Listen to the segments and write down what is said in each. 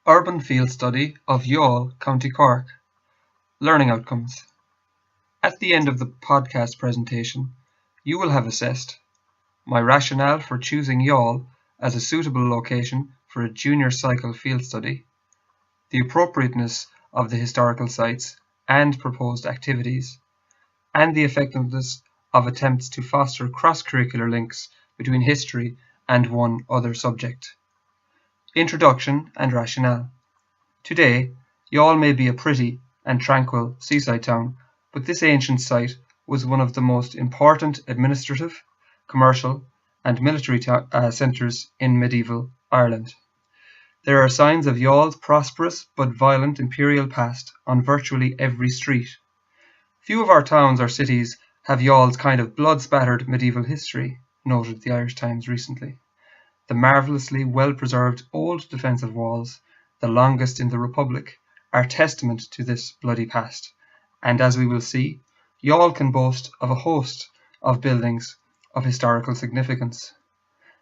Urban Field Study of Youghal, County Cork. Learning Outcomes. At the end of the podcast presentation, you will have assessed my rationale for choosing Youghal as a suitable location for a junior cycle field study, the appropriateness of the historical sites and proposed activities, and the effectiveness of attempts to foster cross-curricular links between history and one other subject. Introduction and rationale. Today, Youghal may be a pretty and tranquil seaside town, but this ancient site was one of the most important administrative, commercial, and military centres in medieval Ireland. There are signs of Youghal's prosperous but violent imperial past on virtually every street. Few of our towns or cities have Youghal's kind of blood-spattered medieval history, noted the Irish Times recently. The marvellously well-preserved old defensive walls, the longest in the Republic, are testament to this bloody past, and as we will see, Youghal can boast of a host of buildings of historical significance.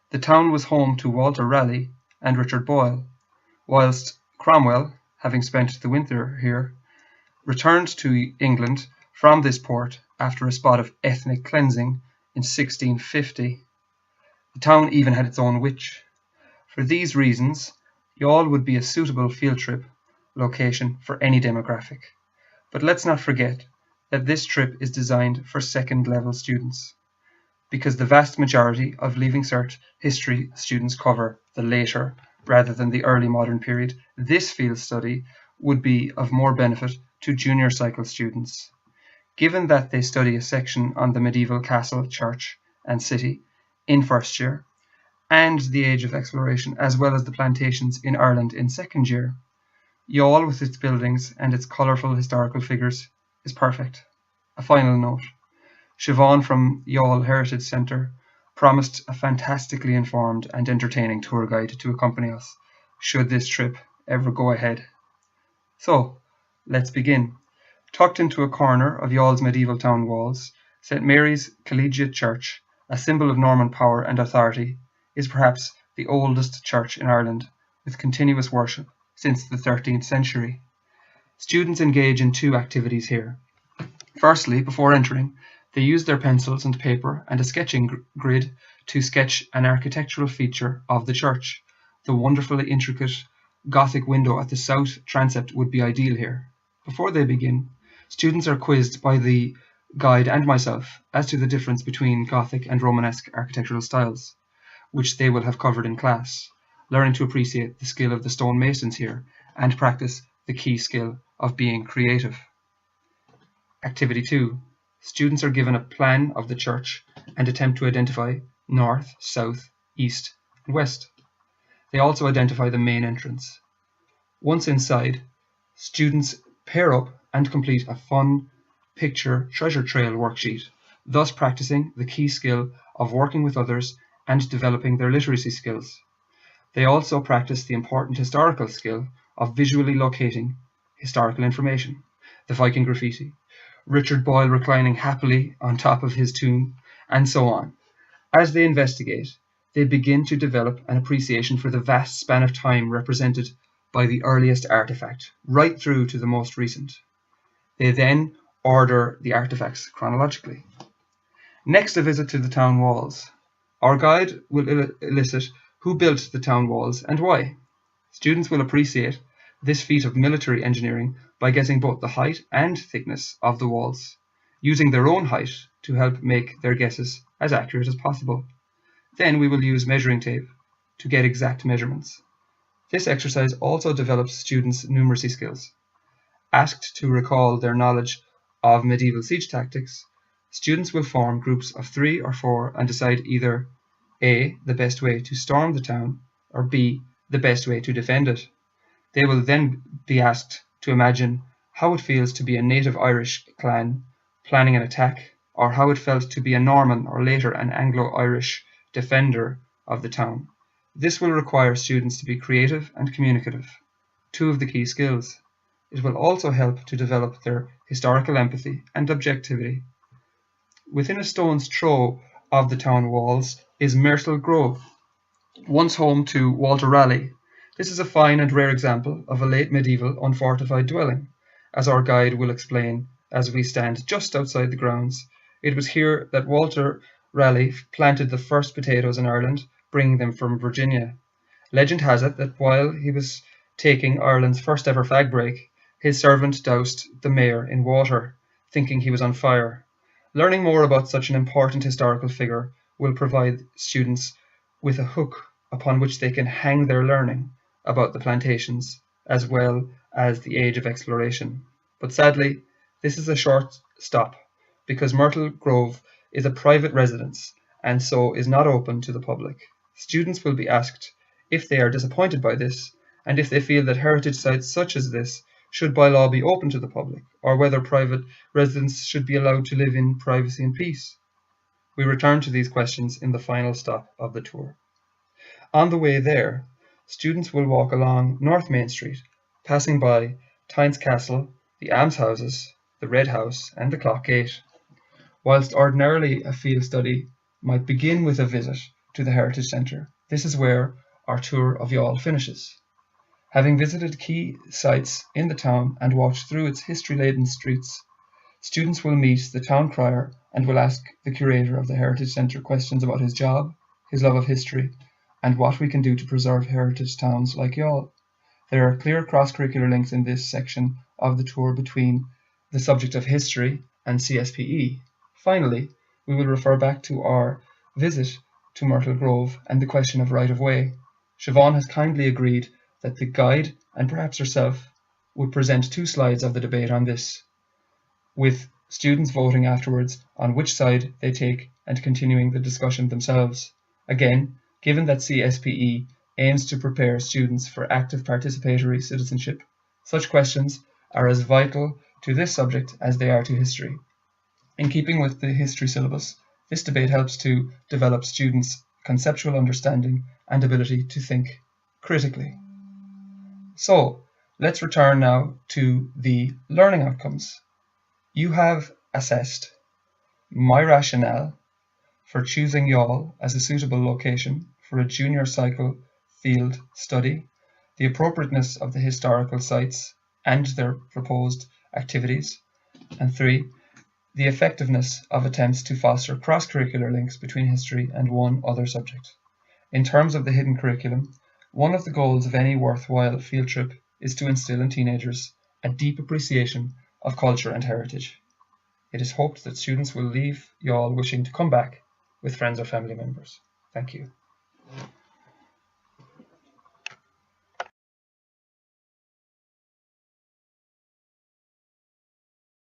The town was home to Walter Raleigh and Richard Boyle, whilst Cromwell, having spent the winter here, returned to England from this port after a spot of ethnic cleansing in 1650. The town even had its own witch. For these reasons, Youghal would be a suitable field trip location for any demographic. But let's not forget that this trip is designed for second-level students, because the vast majority of Leaving Cert history students cover the later rather than the early modern period. This field study would be of more benefit to junior cycle students, given that they study a section on the medieval castle, church and city in first year, and the age of exploration, as well as the plantations in Ireland in second year. Youghal, with its buildings and its colourful historical figures, is perfect. A final note. Siobhan from Youghal Heritage Centre promised a fantastically informed and entertaining tour guide to accompany us, should this trip ever go ahead. So, let's begin. Tucked into a corner of Youghal's medieval town walls, St Mary's Collegiate Church, a symbol of Norman power and authority, is perhaps the oldest church in Ireland, with continuous worship since the 13th century. Students engage in two activities here. Firstly, before entering, they use their pencils and paper and a sketching grid to sketch an architectural feature of the church. The wonderfully intricate Gothic window at the south transept would be ideal here. Before they begin, students are quizzed by the guide and myself as to the difference between Gothic and Romanesque architectural styles, which they will have covered in class, learning to appreciate the skill of the stonemasons here and practice the key skill of being creative. Activity 2. Students are given a plan of the church and attempt to identify north, south, east and west. They also identify the main entrance. Once inside, students pair up and complete a fun picture treasure trail worksheet, thus practicing the key skill of working with others and developing their literacy skills. They also practice the important historical skill of visually locating historical information, the Viking graffiti, Richard Boyle reclining happily on top of his tomb, and so on. As they investigate, they begin to develop an appreciation for the vast span of time represented by the earliest artifact, right through to the most recent. They then order the artifacts chronologically. Next, a visit to the town walls. Our guide will elicit who built the town walls and why. Students will appreciate this feat of military engineering by guessing both the height and thickness of the walls, using their own height to help make their guesses as accurate as possible. Then we will use measuring tape to get exact measurements. This exercise also develops students' numeracy skills. Asked to recall their knowledge of medieval siege tactics, students will form groups of 3 or 4 and decide either A, the best way to storm the town, or B, the best way to defend it. They will then be asked to imagine how it feels to be a native Irish clan planning an attack, or how it felt to be a Norman or later an Anglo-Irish defender of the town. This will require students to be creative and communicative, two of the key skills. It will also help to develop their historical empathy and objectivity. Within a stone's throw of the town walls is Myrtle Grove, once home to Walter Raleigh, This is a fine and rare example of a late medieval unfortified dwelling, as our guide will explain as we stand just outside the grounds. It was here that Walter Raleigh planted the first potatoes in Ireland, bringing them from Virginia. Legend has it that while he was taking Ireland's first ever fag break, his servant doused the mayor in water, thinking he was on fire. Learning more about such an important historical figure will provide students with a hook upon which they can hang their learning about the plantations as well as the age of exploration. But sadly, this is a short stop because Myrtle Grove is a private residence and so is not open to the public. Students will be asked if they are disappointed by this and if they feel that heritage sites such as this should by law be open to the public, or whether private residents should be allowed to live in privacy and peace. We return to these questions in the final stop of the tour. On the way there, students will walk along North Main Street, passing by Tynes Castle, the almshouses, the Red House and the Clock Gate. Whilst ordinarily a field study might begin with a visit to the Heritage Centre, this is where our tour of Youghal finishes. Having visited key sites in the town and walked through its history-laden streets, students will meet the town crier and will ask the curator of the Heritage Centre questions about his job, his love of history, and what we can do to preserve heritage towns like Youghal. There are clear cross-curricular links in this section of the tour between the subject of history and CSPE. Finally, we will refer back to our visit to Myrtle Grove and the question of right-of-way. Siobhan has kindly agreed that the guide, and perhaps herself, would present 2 slides of the debate on this, with students voting afterwards on which side they take and continuing the discussion themselves. Again, given that CSPE aims to prepare students for active participatory citizenship, such questions are as vital to this subject as they are to history. In keeping with the history syllabus, this debate helps to develop students' conceptual understanding and ability to think critically. So, let's return now to the learning outcomes. You have assessed my rationale for choosing Youghal as a suitable location for a junior cycle field study, the appropriateness of the historical sites and their proposed activities, and 3, the effectiveness of attempts to foster cross-curricular links between history and one other subject. In terms of the hidden curriculum, one of the goals of any worthwhile field trip is to instill in teenagers a deep appreciation of culture and heritage. It is hoped that students will leave Youghal wishing to come back with friends or family members. Thank you.